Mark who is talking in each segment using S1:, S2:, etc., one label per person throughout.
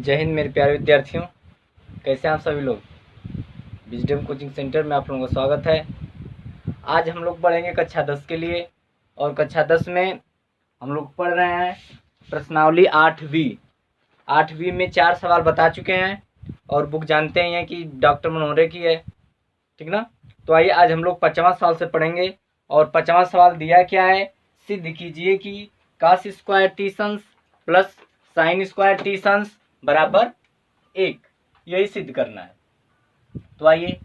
S1: जय हिंद मेरे प्यारे विद्यार्थियों, कैसे हैं आप सभी लोग। विजडम कोचिंग सेंटर में आप लोगों का स्वागत है। आज हम लोग पढ़ेंगे कक्षा 10 के लिए, और कक्षा 10 में हम लोग पढ़ रहे हैं प्रश्नावली 8वीं में 4 सवाल बता चुके हैं, और बुक जानते ही हैं कि डॉक्टर मनोहरे की है, ठीक ना। तो आइए आज हम लोग 5वां सवाल से पढ़ेंगे। और 5वां सवाल दिया क्या है, सिद्ध कीजिए कि cos स्क्वायर टी सन्स प्लस साइन स्क्वायर टी सन्स बराबर 1, यही सिद्ध करना है। तो आइए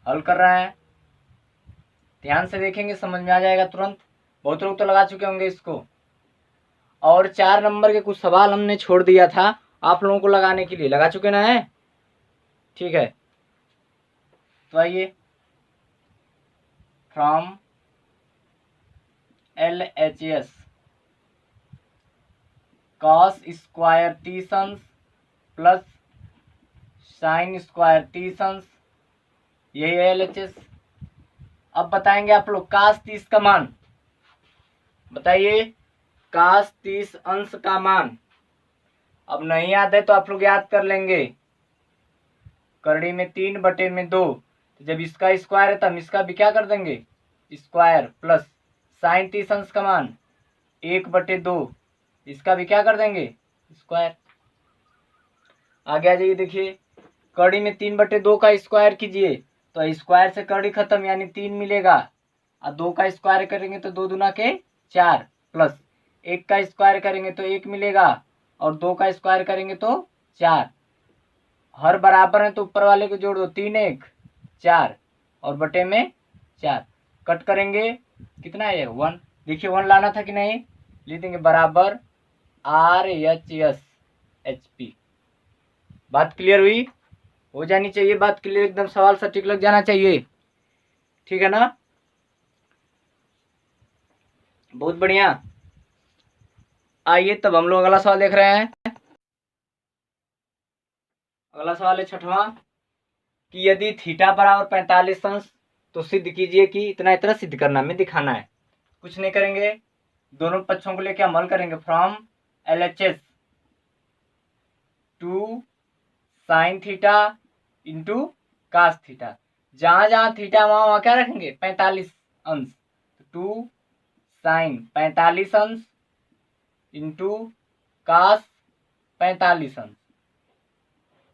S1: हल कर रहे हैं, ध्यान से देखेंगे समझ में आ जाएगा तुरंत। बहुत लोग तो लगा चुके होंगे इसको, और 4 नंबर के कुछ सवाल हमने छोड़ दिया था आप लोगों को लगाने के लिए, लगा चुके ना है, ठीक है। तो आइए, फ्रॉम LHS cos स्क्वायर टी सन्स प्लस साइन स्क्वायर टी सन्स, यही है LHS। अब बताएंगे आप लोग cos 30 का मान, बताइए cos 30 अंश का मान। अब नहीं याद है तो आप लोग याद कर लेंगे, करड़ी में 3/2, तो जब इसका स्क्वायर है तो हम इसका भी क्या कर देंगे स्क्वायर, प्लस साइन 30 अंश का मान 1/2, इसका भी क्या कर देंगे स्क्वायर। आगे आ जाइए, देखिए कड़ी में 3/2 का स्क्वायर कीजिए तो स्क्वायर से कड़ी खत्म, यानी 3 मिलेगा, और 2 का स्क्वायर करेंगे तो 2 दूना के 4, प्लस 1 का स्क्वायर करेंगे तो 1 मिलेगा, और 2 का स्क्वायर करेंगे तो 4। हर बराबर है तो ऊपर वाले को जोड़ दो, 3 1 4 और बटे में 4, कट करेंगे कितना है 1। देखिए 1 लाना था कि नहीं, लिख देंगे बराबर RHS HP। बात क्लियर हुई, हो जानी चाहिए बात क्लियर, एकदम सवाल सटीक लग जाना चाहिए, ठीक है ना। बहुत बढ़िया। आइए तब हम लोग अगला सवाल देख रहे हैं। अगला सवाल है 6वां, कि यदि थीटा बराबर 45 अंश तो सिद्ध कीजिए कि इतना सिद्ध करना में दिखाना है। कुछ नहीं करेंगे, दोनों पक्षों को लेकर हम हल करेंगे। From LHS two sine theta into cos theta, जहां जहां थीटा वहां क्या रखेंगे 45 अंश, टू साइन 45 अंश इंटू कास 45 अंश,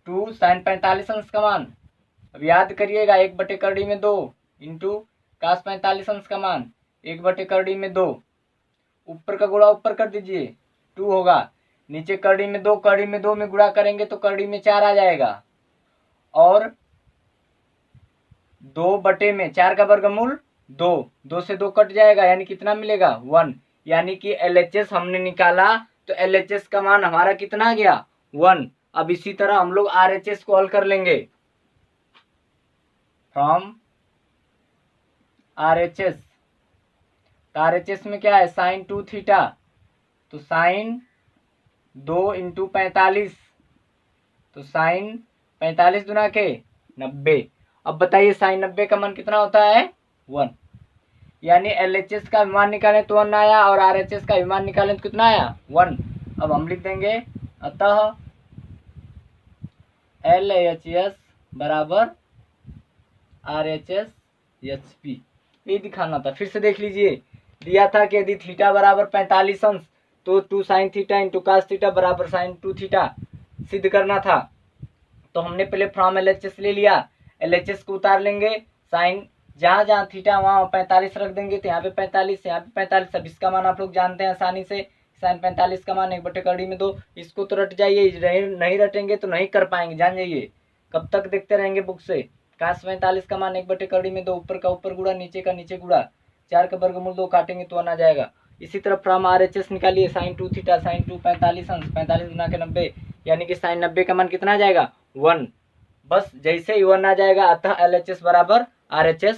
S1: टू साइन 45 अंश का मान अब याद करिएगा 1/2 इंटू कास 45 अंश का मान 1/2। ऊपर का गुणा ऊपर कर दीजिए, 2 होगा, नीचे कड़ी में 2 में गुणा करेंगे तो कड़ी में 4 आ जाएगा, और 2/4 का वर्गमूल 2 से 2 कट जाएगा, यानी कितना मिलेगा 1। यानी कि LHS हमने निकाला तो LHS का मान हमारा कितना आ गया 1। अब इसी तरह हम लोग RHS को हल कर लेंगे। फ्रॉम RHS, तो RHS में क्या है साइन 2 थीटा, तो साइन 2 इंटू 45, तो साइन 45 दुना के 90। अब बताइए साइन 90 का मान कितना होता है 1, यानी LHS का विमान निकालें तो 1 आया, और RHS का विमान निकालें तो कितना आया 1। अब हम लिख देंगे अतः LHS बराबर RHS HP, ये दिखाना था। फिर से देख लीजिए, दिया था कि यदि थीटा बराबर 45 अंश तो 2 sine theta into cos theta बराबर साइन 2 थीटा सिद्ध करना था। तो हमने पहले फ्रॉम LHS ले लिया, LHS को उतार लेंगे, साइन जहाँ जहाँ थीटा वहाँ 45 रख देंगे, तो यहाँ पे 45 यहाँ पे 45। अब इसका मान आप लोग जानते हैं आसानी से, साइन 45 का मान 1/2, इसको तो रट जाइए, नहीं रटेंगे तो नहीं कर पाएंगे, जान जाइए। कब तक देखते रहेंगे बुक से, कास 45 का मान 1/2, ऊपर का ऊपर गुड़ा नीचे का नीचे गुड़ा, 4 का वर्गमूल 2 काटेंगे तो 1 आ जाएगा। इसी तरह फ्रॉम RHS निकालिए, साइन 2 थीटा साइन 2 45 अंश 45 गुना के 90, यानी कि साइन 90 का मान कितना आ जाएगा 1। बस जैसे ही 1 आ जाएगा अतः LHS बराबर RHS,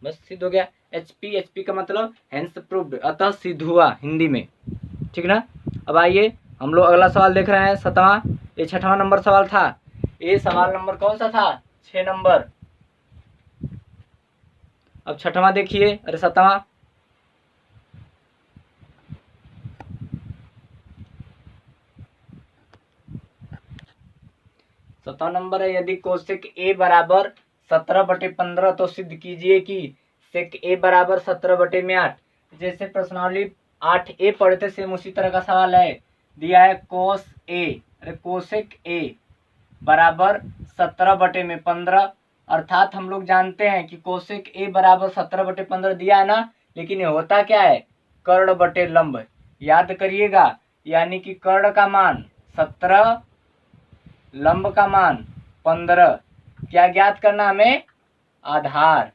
S1: बस सिद्ध हो गया। HP का मतलब हेंस प्रूव्ड, अतः सिद्ध हुआ हिंदी में, ठीक ना। अब आइए हम लोग अगला सवाल देख रहे हैं 7वां, ये 6वां नंबर सवाल था। ये सवाल नंबर कौन सा था 6 नंबर। अब 6वां देखिए, अरे 7वां, 7वां नंबर है, यदि कोसेक ए बराबर 17/15 तो सिद्ध कीजिए कि सेक ए बराबर 17/8। जैसे प्रश्नावली 8A पढ़े थे, सेम उसी तरह का सवाल है। दिया है कोस ए, अरे कोसेक ए बराबर 17/15, अर्थात हम लोग जानते हैं कि कोसेक ए बराबर 17/15 दिया है ना, लेकिन ये होता क्या है, कर्ण बटे लंब। याद करिएगा, यानी कि कर्ण का मान 17, लंब का मान 15। क्या ज्ञात करना हमें, आधार।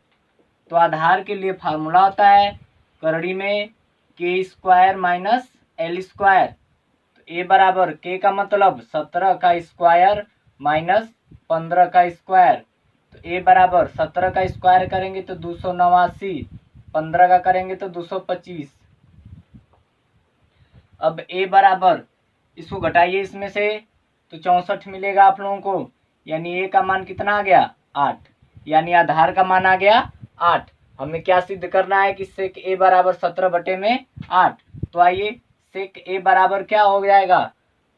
S1: तो आधार के लिए फार्मूला होता है करड़ी में k² माइनस l²। तो ए बराबर k का मतलब 17 का स्क्वायर माइनस 15 का स्क्वायर। तो ए बराबर 17 का स्क्वायर करेंगे तो 289, 15 का करेंगे तो 225। अब ए बराबर, इसको घटाइए इसमें से तो 64 मिलेगा आप लोगों को, यानी ए का मान कितना आ गया, 8, यानी आधार का मान आ गया 8। हमें क्या सिद्ध करना है कि सेक ए बराबर 17/8। तो आइए, सेक ए बराबर क्या हो जाएगा,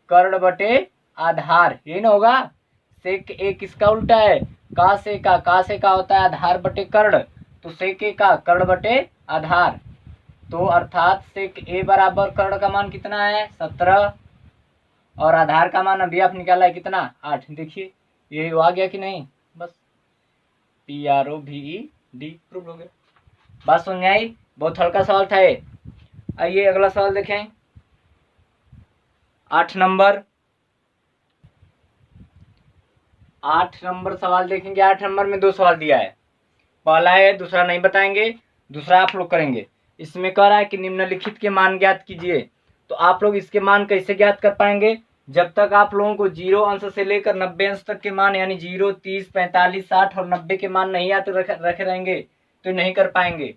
S1: कर्ण बटे आधार, ये ना होगा। सेक ए किसका उल्टा है, का से का होता है आधार बटे कर्ण, तो सेक ए का कर्ण बटे आधार। तो अर्थात सेक ए बराबर कर्ण का मान कितना है, 17, और आधार का मान अभी आप निकाला है कितना, 8। देखिए ये आ गया कि नहीं, बस PROVED प्रूव हो गया। बात समझ में आई, बहुत हल्का सवाल था ये। आइए अगला सवाल देखें, 8 नंबर सवाल देखेंगे। 8 नंबर में 2 सवाल दिया है, पहला है, दूसरा नहीं बताएंगे, दूसरा आप लोग करेंगे। इसमें कह रहा है कि निम्नलिखित के मान ज्ञात कीजिए। तो आप लोग इसके मान कैसे ज्ञात कर पाएंगे, जब तक आप लोगों को 0 अंश से लेकर 90 अंश तक के मान, यानी 0, 30, 45, 60 और 90 के मान नहीं याद रखे रहेंगे तो नहीं कर पाएंगे।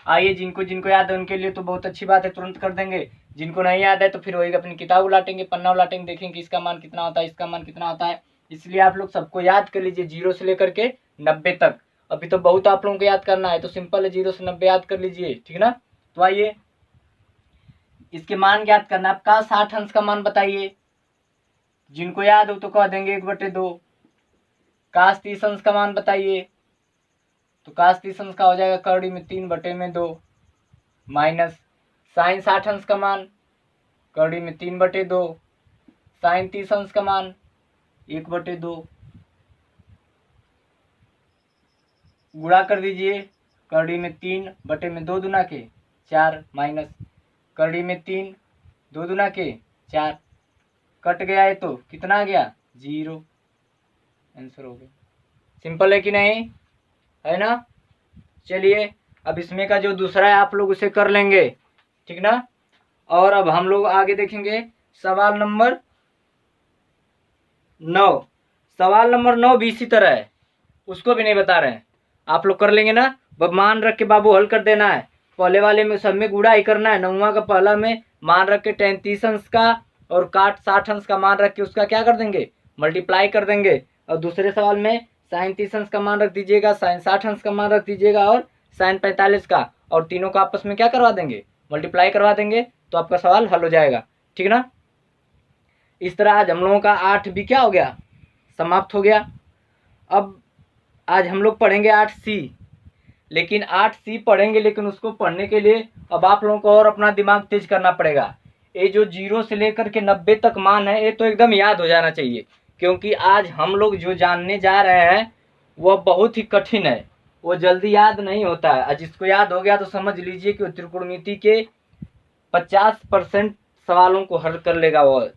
S1: आइए, जिनको याद है उनके लिए तो बहुत अच्छी बात है, तुरंत कर देंगे। जिनको नहीं याद है तो फिर वही अपनी किताब उलाटेंगे, पन्ना उलाटेंगे, देखेंगे कि इसका मान कितना होता है, इसका मान कितना होता है। इसलिए आप लोग सबको याद कर लीजिए 0 से लेकर के 90 तक। अभी तो बहुत आप लोगों को याद करना है, तो सिंपल है, 0 से 90 याद कर लीजिए, ठीक ना। तो आइए, इसके मान ज्ञात करना है। आपका 60 अंश का मान बताइए, जिनको याद हो तो कह देंगे 1/2। काश 30 अंश का मान बताइए, तो काश 30 अंश का हो जाएगा करड़ी में 3/2 माइनस साइन 60 अंश का मान करड़ी में 3/2, साइन 30 अंश का मान 1/2। गुणा कर दीजिए, करड़ी में 3/2 दूना के 4 माइनस करड़ी में 3 2 दूना के 4, कट गया है तो कितना आ गया, 0। आंसर हो गया। सिंपल है कि नहीं, है ना। चलिए, अब इसमें का जो दूसरा है आप लोग उसे कर लेंगे, ठीक ना। और अब हम लोग आगे देखेंगे सवाल नंबर 9। सवाल नंबर 9 भी इसी तरह है, उसको भी नहीं बता रहे हैं, आप लोग कर लेंगे ना। मान रख के बाबू हल कर देना है। पहले वाले में सब में गुणा ही करना है। 9वां का पहला में मान रख के tan 30 अंश का और काट 60 अंश का मान रख के उसका क्या कर देंगे, मल्टीप्लाई कर देंगे। और दूसरे सवाल में साइन 30 अंश का मान रख दीजिएगा, साइन 60 अंश का मान रख दीजिएगा और साइन 45 का, और तीनों का आपस में क्या करवा देंगे, मल्टीप्लाई करवा देंगे, तो आपका सवाल हल हो जाएगा, ठीक ना। इस तरह आज हम लोगों का 8 भी क्या हो गया, समाप्त हो गया। अब आज हम लोग पढ़ेंगे 8C, लेकिन 8C पढ़ेंगे, लेकिन उसको पढ़ने के लिए अब आप लोगों को और अपना दिमाग तेज करना पड़ेगा। ये जो 0 से लेकर के 90 तक मान है, ये तो एकदम याद हो जाना चाहिए, क्योंकि आज हम लोग जो जानने जा रहे हैं वह बहुत ही कठिन है, वो जल्दी याद नहीं होता है। जिसको याद हो गया तो समझ लीजिए कि त्रिकोणमिति के 50% सवालों को हल कर लेगा वो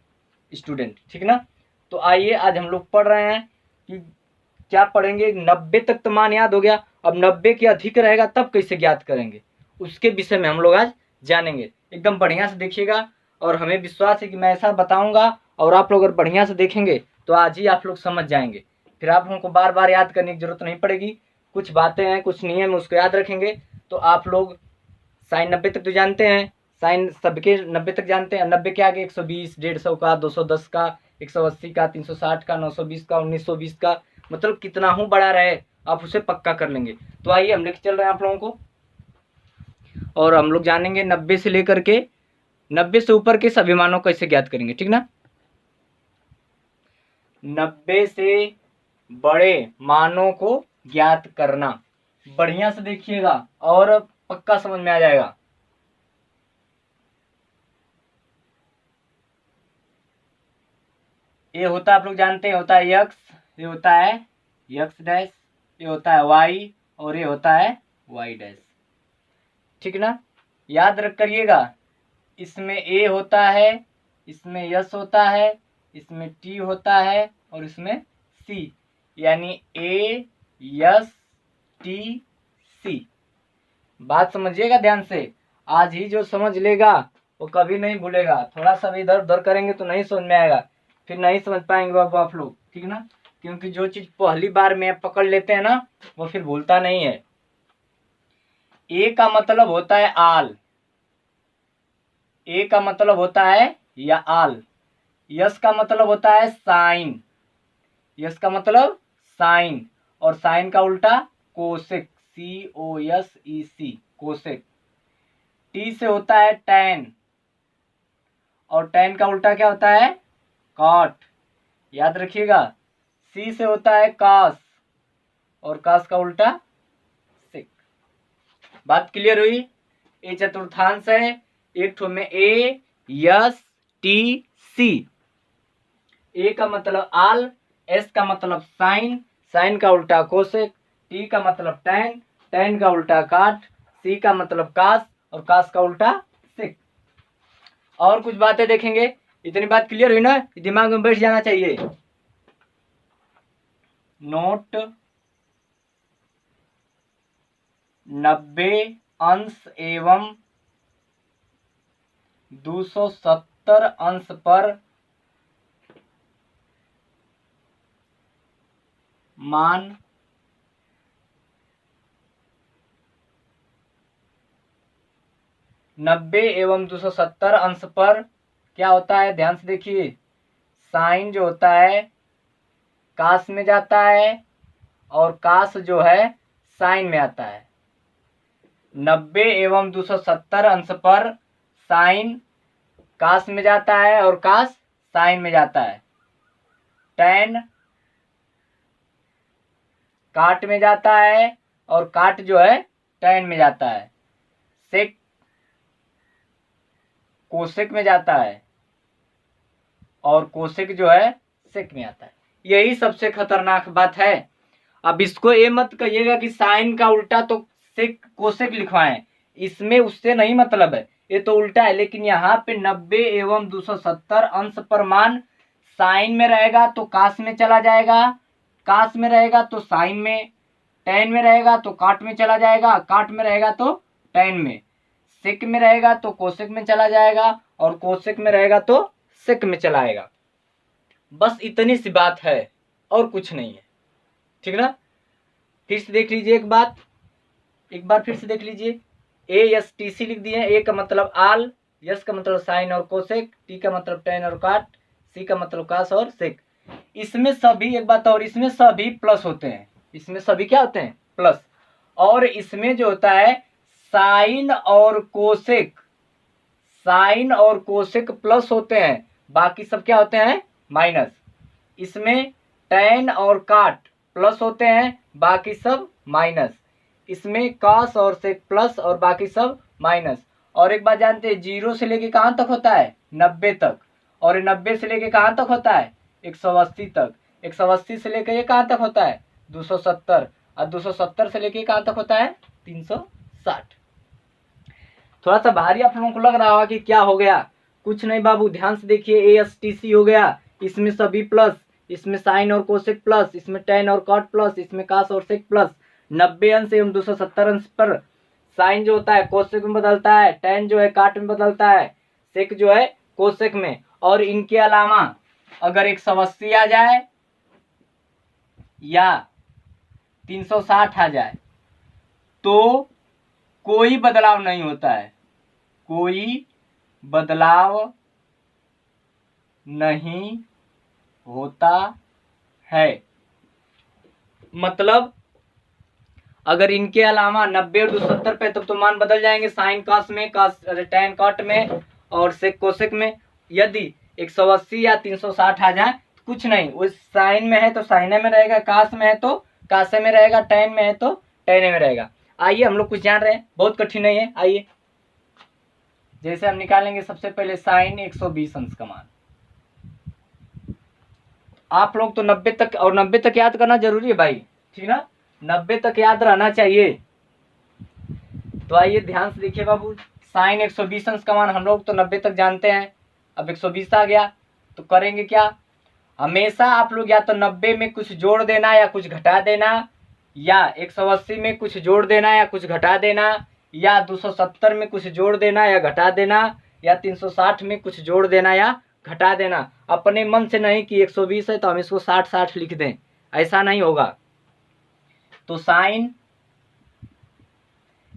S1: स्टूडेंट, ठीक ना। तो आइए, आज हम लोग पढ़ रहे हैं कि क्या पढ़ेंगे, 90 तक तो मान याद हो गया, अब 90 के अधिक रहेगा तब कैसे ज्ञात करेंगे, उसके विषय में हम लोग आज जानेंगे। एकदम बढ़िया से देखिएगा, और हमें विश्वास है कि मैं ऐसा बताऊंगा और आप लोग अगर बढ़िया से देखेंगे तो आज ही आप लोग समझ जाएंगे। फिर आप लोगों को बार बार याद करने की जरूरत नहीं पड़ेगी। कुछ बातें हैं, कुछ नियम, उसको याद रखेंगे तो आप लोग साइन 90 तक तो जानते हैं, साइन सबके 90 तक जानते हैं। 90 के आगे 120, 150 का, 210 का, 180 का, 360 का, 920 का, 1920 का, मतलब कितना हूँ बड़ा रहे आप उसे पक्का कर लेंगे। तो आइए हम लेके चल रहे हैं आप लोगों को, और हम लोग जानेंगे 90 से लेकर के 90 से ऊपर के सभी मानों को कैसे ज्ञात करेंगे, ठीक ना। 90 से बड़े मानों को ज्ञात करना। बढ़िया से देखिएगा और पक्का समझ में आ जाएगा। ये होता है, आप लोग जानते हैं, होता है यक्स, ये होता है यक्स डैश, ये होता है वाई और ये होता है वाई डैश। ठीक ना, याद रख करिएगा। इसमें ए होता है, इसमें यस होता है, इसमें टी होता है और इसमें सी, यानी ए यस टी सी। बात समझिएगा ध्यान से। आज ही जो समझ लेगा वो कभी नहीं भूलेगा। थोड़ा सा भी इधर उधर करेंगे तो नहीं समझ में आएगा, फिर नहीं समझ पाएंगे बाबू आप लोग। ठीक ना, क्योंकि जो चीज पहली बार में पकड़ लेते हैं ना वो फिर भूलता नहीं है। ए का मतलब होता है आल, ए का मतलब होता है या आल। यस का मतलब होता है साइन, यस का मतलब साइन, और साइन का उल्टा कोसेक, COSEC, कोसेक। टी से होता है टैन, और टैन का उल्टा क्या होता है, कॉट, याद रखिएगा। सी से होता है कास, और कास का उल्टा सिक। बात क्लियर हुई। ए चतुर्थांश है, एक ठो में ए यस टी सी। ए का मतलब आल, एस का मतलब साइन, साइन का उल्टा कोसेक, टी का मतलब टैन, टैन का उल्टा काट, सी का मतलब कास और कास का उल्टा सिक। और कुछ बातें देखेंगे। इतनी बात क्लियर हुई ना, दिमाग में बैठ जाना चाहिए। नोट 90 अंश एवं 270 अंश पर मान 90 एवं 270 अंश पर क्या होता है, ध्यान से देखिए। साइन जो होता है कास में जाता है और कास जो है साइन में आता है। 90 एवं 270 अंश पर साइन कास में जाता है और कास साइन में जाता है। टैन काट में जाता है और काट जो है टैन में जाता है। सेक कोसेक में जाता है और कोसेक जो है सेक में आता है। यही सबसे खतरनाक बात है। अब इसको ये मत कहिएगा कि साइन का उल्टा तो सेक कोसेक लिखवाएं, इसमें उससे नहीं मतलब है, ये तो उल्टा है। लेकिन यहाँ पे 90 एवं 270 अंश पर मान साइन में रहेगा तो कास में चला जाएगा, कास में रहेगा तो साइन में, टैन में रहेगा तो काट में चला जाएगा, काट में रहेगा तो टैन में, सेक में रहेगा तो कोसेक में चला जाएगा और कोसेक में रहेगा तो सेक में चला आएगा। बस इतनी सी बात है और कुछ नहीं है। ठीक ना, फिर से देख लीजिए एक बार फिर से देख लीजिए। ए यस टी सी लिख दिए। ए का मतलब आल, यस का मतलब साइन और कोसेक, टी का मतलब टैन और काट, सी का मतलब कास और सेक। इसमें सभी, एक बात और, इसमें सभी प्लस होते हैं। इसमें सभी क्या होते हैं, प्लस। और इसमें जो होता है साइन और कोसेक, साइन और कोसेक प्लस होते हैं, बाकी सब क्या होते हैं, माइनस। इसमें टैन और काट प्लस होते हैं, बाकी सब माइनस। इसमें कास और सेक प्लस और बाकी सब माइनस। और एक बात जानते हैं, 0 से लेके कहाँ तक होता है, 90 तक। और 90 से लेके कहाँ तक होता है, 180 तक। 180 से लेके ये कहाँ तक होता है, 270। और 270 से लेके कहाँ तक होता है, 360। थोड़ा सा भारी आप लोगों को लग रहा होगा कि क्या हो गया, कुछ नहीं बाबू, ध्यान से देखिए। ASTC हो गया, इसमें सभी प्लस, इसमें साइन और कोसेक प्लस, इसमें टैन और कॉट प्लस, इसमें कास और सेक प्लस। 90 अंश एवं 270 अंश पर साइन जो होता है कोसेक में बदलता है, टैन जो है काट में बदलता है, सेक जो है कोसेक में। और इनके अलावा अगर 180 आ जाए या 360 आ जाए तो कोई बदलाव नहीं होता है, कोई बदलाव नहीं होता है। मतलब अगर इनके अलावा 90 और 270 पे तब तो मान बदल जाएंगे, साइन कास में, कास टैन काट में और सेक कोसेक में। यदि 180 या 360 आ जाए तो कुछ नहीं, उस साइन में है तो साइने में रहेगा, कास में है तो कासे में रहेगा, टैन में है तो टैने में रहेगा। आइए हम लोग कुछ जान रहे हैं, बहुत कठिन नहीं है। आइए जैसे हम निकालेंगे सबसे पहले साइन 120 अंश का मान। आप लोग तो 90 तक, और 90 तक याद करना जरूरी है भाई, ठीक ना, 90 तक याद रहना चाहिए। तो आइए ध्यान से देखिए बाबू, साइन 120 अंश का मान हम लोग तो 90 तक जानते हैं। अब 120 आ गया तो करेंगे क्या, हमेशा आप लोग या तो 90 में कुछ जोड़ देना या कुछ घटा देना, या 180 में कुछ जोड़ देना या कुछ घटा देना, या 270 में कुछ जोड़ देना या घटा देना, या 360 में कुछ जोड़ देना या घटा देना। अपने मन से नहीं कि 120 है तो हम इसको 60-60 लिख दें, ऐसा नहीं होगा। तो साइन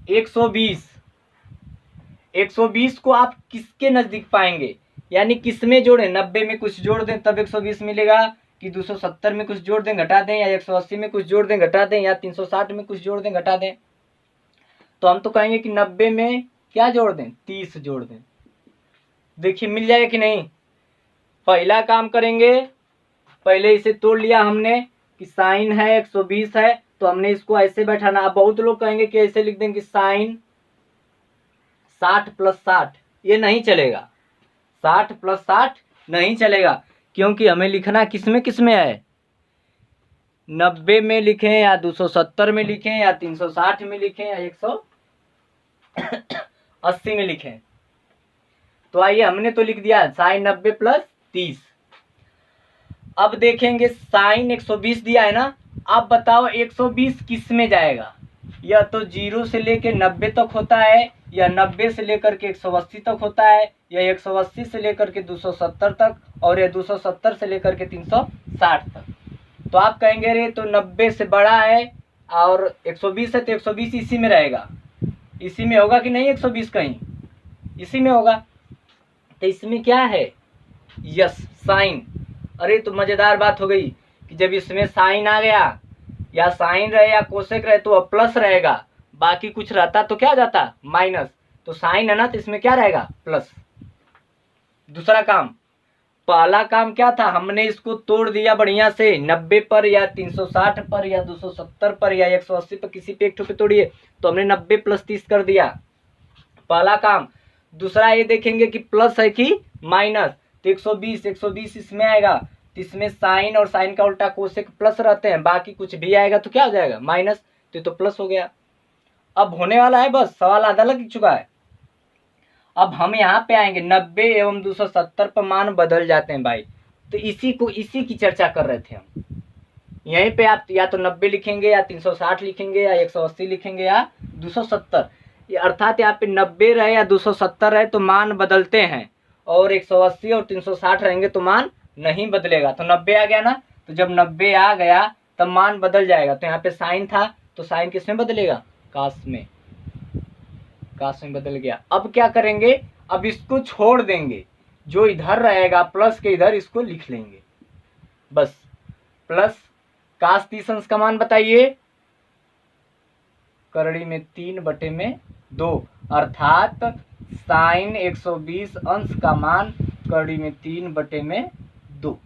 S1: 120 को आप किसके नजदीक पाएंगे, यानी किस में जोड़ें, 90 में कुछ जोड़ दें तब 120 मिलेगा, कि 270 में कुछ जोड़ दें घटा दें, या 180 में कुछ जोड़ दें घटा दें, या 360 में कुछ जोड़ दें घटा दें। तो हम तो कहेंगे कि 90 में क्या जोड़ दें, 30 जोड़ दें। देखिए मिल जाएगा कि नहीं। पहला काम करेंगे, पहले इसे तोड़ लिया हमने कि साइन है 120 है तो हमने इसको ऐसे बैठाना। अब बहुत लोग कहेंगे कि ऐसे लिख देंगे साइन 60 + 60, ये नहीं चलेगा, 60 + 60 नहीं चलेगा, क्योंकि हमें लिखना किस में है, 90 में लिखें या 270 में लिखें या 360 में लिखें या 180 में लिखें। तो आइए हमने तो लिख दिया साइन 90 + 30। अब देखेंगे साइन 120 दिया है ना, अब बताओ 120 किस में जाएगा, या तो 0 से लेकर 90 तक होता है, या 90 से लेकर के 180 तक होता है, या 180 से लेकर के 270 तक, और या 270 से लेकर के 360 तक। तो आप कहेंगे रे तो 90 से बड़ा है और 120 है तो 120 इसी में रहेगा, इसी में होगा कि नहीं, 120 कहीं इसी में होगा। तो इसमें क्या है, यस साइन। अरे तो मजेदार बात हो गई कि जब इसमें साइन आ गया, या साइन रहे या कोसेक रहे तो अब प्लस रहेगा, बाकी कुछ रहता तो क्या जाता, माइनस। तो साइन है ना तो इसमें क्या रहेगा, प्लस। दूसरा काम, पहला काम क्या था, हमने इसको तोड़ दिया बढ़िया से, 90 पर या 360 पर या 270 पर या 180 पर, किसी पे एक पे तोड़िए, तो हमने 90 + 30 कर दिया, पहला काम। दूसरा ये देखेंगे कि प्लस है कि माइनस, तो 120 इसमें आएगा, तो इसमें साइन और साइन का उल्टा कोसेक प्लस रहते हैं, बाकी कुछ भी आएगा तो क्या हो जाएगा, माइनस, तो प्लस हो गया। अब होने वाला है, बस सवाल आधा लग चुका है। अब हम यहाँ पे आएंगे 90 एवं 270 पर मान बदल जाते हैं भाई, तो इसी की चर्चा कर रहे थे हम। यहीं पे आप या तो 90 लिखेंगे या 360 लिखेंगे या 180 लिखेंगे या 270, अर्थात यहाँ पे 90 रहे या 270 रहे तो मान बदलते हैं, और 180 और 360 रहेंगे तो मान नहीं बदलेगा। तो 90 आ गया ना, तो जब 90 आ गया तब मान बदल जाएगा। तो यहाँ पे साइन था तो साइन किस में बदलेगा, कास में बदल गया। अब क्या करेंगे, अब इसको छोड़ देंगे, जो इधर रहेगा प्लस के इधर इसको लिख लेंगे, बस। प्लस कास 30 अंश का मान बताइए, करड़ी में 3/2, अर्थात साइन 120 अंश का मान करड़ी में 3/2।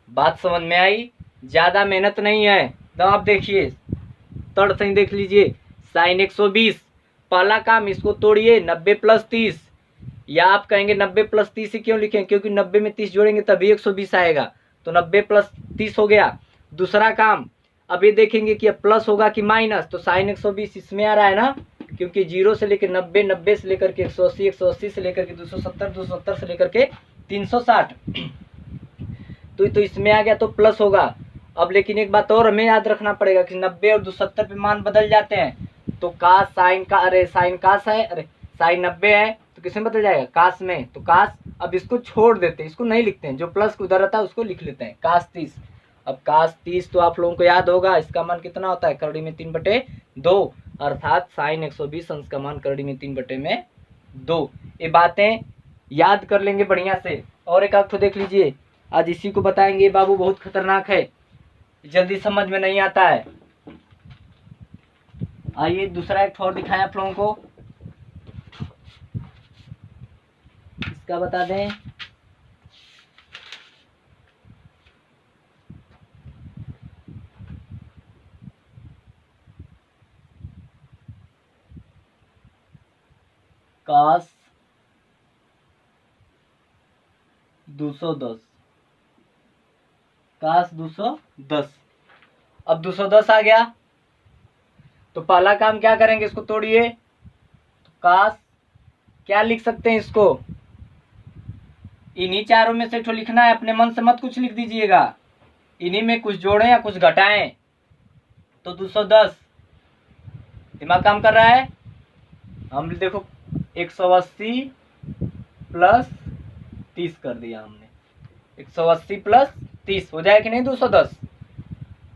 S1: बात समझ में आई, ज्यादा मेहनत नहीं है। तो आप देखिए तड़ से देख लीजिए, साइन 120, पहला काम इसको तोड़िए, 90 + 30, या आप कहेंगे 90 + 30 ही क्यों लिखें, क्योंकि 90 में 30 जोड़ेंगे तभी 120 आएगा, तो 90 + 30 हो गया। दूसरा काम, अब ये देखेंगे कि अब प्लस होगा कि माइनस, तो साइन 120 इसमें आ रहा है ना, क्योंकि 0 से लेकर 90, 90 से लेकर के 180, 180 से लेकर के 270, 270 से लेकर के 360, तो इसमें आ गया तो प्लस होगा। अब लेकिन एक बात और हमें याद रखना पड़ेगा कि 90 और 270 पे मान बदल जाते हैं, तो कास साइन का, अरे साइन कास है, अरे साइन 90 है तो किसमें बदल जाएगा, कास में, तो कास। अब इसको छोड़ देते हैं, इसको नहीं लिखते हैं, जो प्लस उधर रहता है उसको लिख लेते हैं, कास 30। अब कास 30 तो आप लोगों को याद होगा, इसका मान कितना होता है, करड़ी में 3/2, अर्थात साइन 120 अंश का मान करड़ी में 3/2। ये बातें याद कर लेंगे बढ़िया से। और एक आध देख लीजिए, आज इसी को बताएंगे, बाबू बहुत खतरनाक है, जल्दी समझ में नहीं आता है। आइए दूसरा एक और दिखाएं आप लोगों को, इसका बता दें। कास 210, कास 210। अब 210 आ गया तो पहला काम क्या करेंगे, इसको तोड़िए। तो कास क्या लिख सकते हैं इसको, इन्हीं चारों में से तो लिखना है, अपने मन से मत कुछ लिख दीजिएगा, इन्हीं में कुछ जोड़ें या कुछ घटाएं। तो 210 दिमाग काम कर रहा है। हम देखो 180 प्लस 30 कर दिया हमने, 180 प्लस 30 हो जाए कि नहीं 210।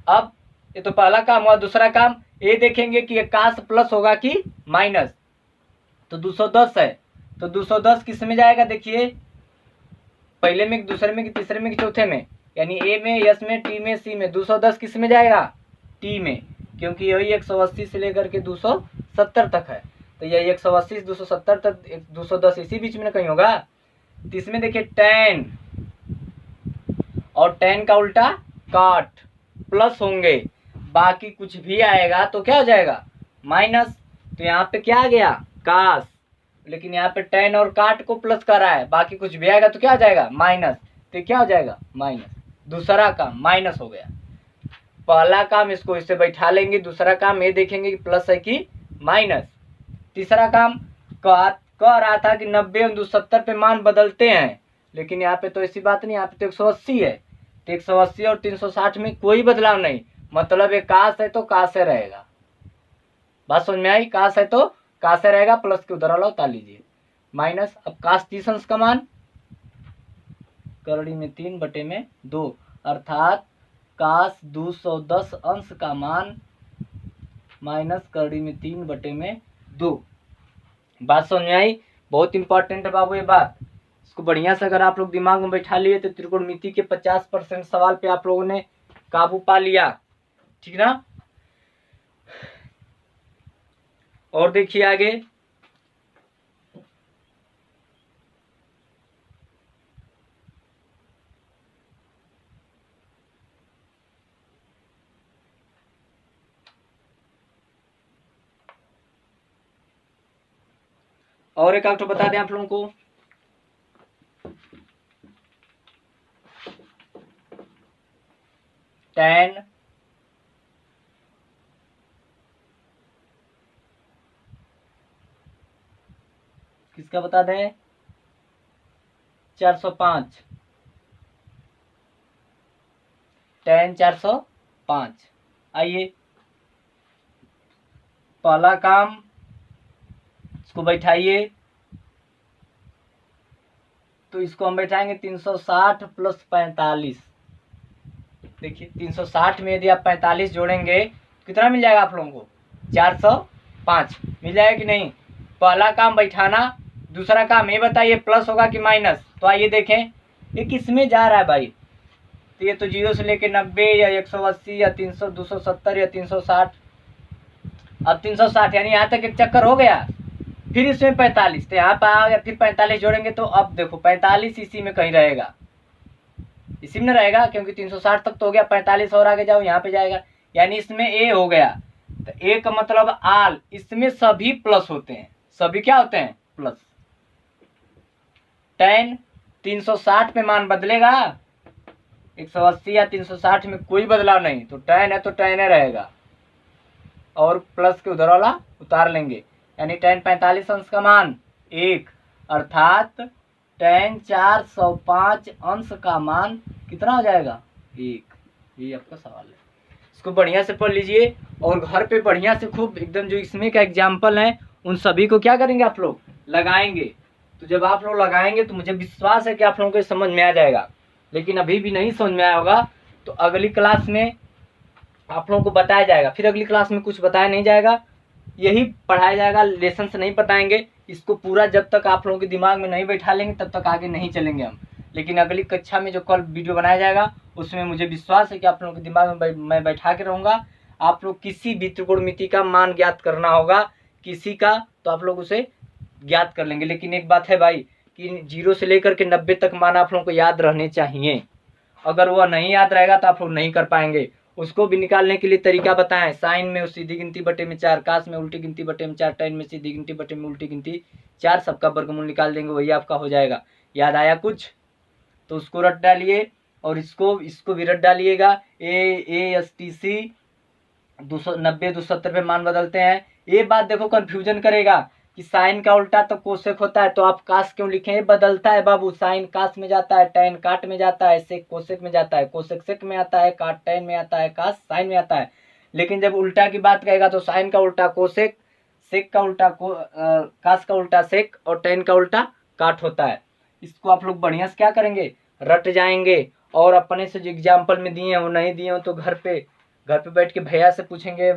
S1: अब ये तो पहला काम हुआ। दूसरा काम ये देखेंगे कि कास प्लस होगा कि माइनस। तो 210 है तो 210 किस में जाएगा, देखिए पहले में, दूसरे में, तीसरे में, चौथे में, यानी ए में, एस में, टी में, सी में। 210 किस में जाएगा, टी में, क्योंकि यही 180 से लेकर के 270 तक है। तो यही 180 से 270 तक 210 इसी बीच में कहीं होगा। तो इसमें देखिए tan, और tan का उल्टा काट, प्लस होंगे, बाकी कुछ भी आएगा तो क्या हो जाएगा, माइनस। तो यहाँ पे क्या आ गया, कास, लेकिन यहाँ पे tan और काट को प्लस कर रहा है, बाकी कुछ भी आएगा तो क्या हो जाएगा, माइनस। तो क्या हो जाएगा, माइनस। दूसरा काम माइनस हो गया। पहला काम इसको इससे बैठा लेंगे, दूसरा काम ये देखेंगे कि प्लस है कि माइनस। तीसरा काम कह रहा था कि 90 और 270 पे मान बदलते हैं, लेकिन यहाँ पे तो ऐसी बात नहीं, यहाँ पे तो 180 है। तो 180 और 360 में कोई बदलाव नहीं, मतलब ये कास है तो कास से रहेगा। बात समझ में आई, कास है तो कास से रहेगा, प्लस के उधर वाला उतार लीजिए, माइनस। अब कास 30 अंश का मान करड़ी में 3/2, अर्थात कास 210 अंश का मान माइनस करड़ी में 3/2। बात समझ में आई, बहुत इंपॉर्टेंट है बाबू ये बात। इसको बढ़िया से अगर आप लोग दिमाग में बैठा लिए तो त्रिकोणमिति के 50% सवाल पे आप लोगों ने काबू पा लिया, ठीक ना। और देखिए आगे, और एक तो बता दें आप लोगों को, tan किसका बता दें, 405, tan 405। आइए पहला काम इसको बैठाइए, तो इसको हम बैठाएंगे 360 प्लस 45। देखिए 360 में यदि आप 45 जोड़ेंगे तो कितना मिल जाएगा आप लोगों को, 405 मिल जाएगा कि नहीं। पहला काम बैठाना, दूसरा काम ये बताइए प्लस होगा कि माइनस। तो आइए देखें ये किस में जा रहा है भाई, तो ये तो 0 से लेके 90 या 180 या 300, 270 या 360। अब 360 यानी यहाँ तक एक चक्कर हो गया, फिर इसमें 45, तो यहाँ पर आ गया, फिर 45 जोड़ेंगे तो अब देखो 45 इसी में कहीं रहेगा, इसी में रहेगा, क्योंकि 360 तक तो हो गया, 45 और आगे जाओ यहाँ पे जाएगा, यानी इसमें ए हो गया। तो ए का मतलब आल, इसमें सभी प्लस होते हैं, सभी क्या होते हैं, प्लस। tan 360 पे मान बदलेगा, 180 या 360 में कोई बदलाव नहीं, तो tan है तो tan है रहेगा, और प्लस के उधर वाला उतार लेंगे, यानी tan 45 अंश का मान 1, अर्थात tan 405 अंश का मान कितना हो जाएगा, 1। ये आपका सवाल है, इसको बढ़िया से पढ़ लीजिए, और घर पे बढ़िया से खूब एकदम जो इसमें का एग्जाम्पल है उन सभी को क्या करेंगे आप लोग, लगाएंगे। तो जब आप लोग लगाएंगे तो मुझे विश्वास है कि आप लोगों को समझ में आ जाएगा। लेकिन अभी भी नहीं समझ में आया होगा तो अगली क्लास में आप लोगों को बताया जाएगा, फिर अगली क्लास में कुछ बताया नहीं जाएगा, यही पढ़ाया जाएगा, लेसन से नहीं बताएंगे। इसको पूरा जब तक आप लोगों के दिमाग में नहीं बैठा लेंगे तब तक आगे नहीं चलेंगे हम। लेकिन अगली कक्षा में जो कल वीडियो बनाया जाएगा उसमें मुझे विश्वास है कि आप लोगों के दिमाग में मैं बैठा के रहूँगा। आप लोग किसी भी त्रिकोणमिति का मान ज्ञात करना होगा किसी का, तो आप लोग उसे ज्ञात कर लेंगे। लेकिन एक बात है भाई कि 0 से लेकर के 90 तक मान आप लोगों को याद रहने चाहिए, अगर वह नहीं याद रहेगा तो आप लोग नहीं कर पाएंगे। उसको भी निकालने के लिए तरीका बताएं। साइन में सीधी गिनती बटे में 4, कास में उल्टी गिनती बटे में 4, tan में सीधी गिनती बटे में उल्टी गिनती 4, सबका वर्गमूल निकाल देंगे, वही आपका हो जाएगा। याद आया कुछ? तो उसको रट डालिए और इसको भी रट डालिएगा। ASTC 290 270 पे मान बदलते हैं। ये बात देखो कन्फ्यूजन करेगा कि साइन का उल्टा तो कोसेक होता है, तो आप कास क्यों लिखे? ये बदलता है बाबू, साइन कास में जाता है, टैन काट में जाता है, सेक कोसेक में जाता है, कोसेक सेक में आता है, काट टैन में आता है, कास साइन में आता है। लेकिन जब उल्टा की बात कहेगा तो साइन का उल्टा कोसेक, सेक का उल्टा कास का उल्टा सेक और टैन का उल्टा काट होता है। इसको आप लोग बढ़िया से क्या करेंगे? रट जाएंगे। और अपने से जो एग्जाम्पल में दिए हैं वो नहीं दिए हो तो घर पे बैठ के भैया से पूछेंगे,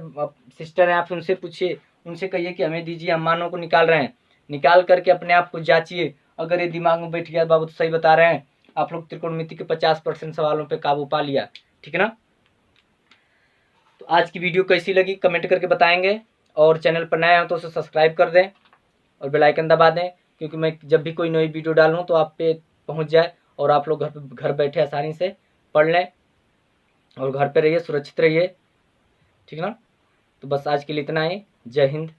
S1: सिस्टर हैं आप, उनसे पूछिए, उनसे कहिए कि हमें दीजिए, हम मानों को निकाल रहे हैं। निकाल करके अपने आप को जांचिए। अगर ये दिमाग में बैठ गया बाबू तो सही बता रहे हैं, आप लोग त्रिकोणमिति के 50% सवालों पे काबू पा लिया। ठीक है ना? तो आज की वीडियो कैसी लगी कमेंट करके बताएंगे, और चैनल पर नए हो तो उसे सब्सक्राइब कर दें और बेल आइकन दबा दें, क्योंकि मैं जब भी कोई नई वीडियो डालूँ तो आप पे पहुँच जाए और आप लोग घर बैठे आसानी से पढ़ लें और घर पे रहिए, सुरक्षित रहिए। ठीक है ना? तो बस आज के लिए इतना ही। जय हिंद।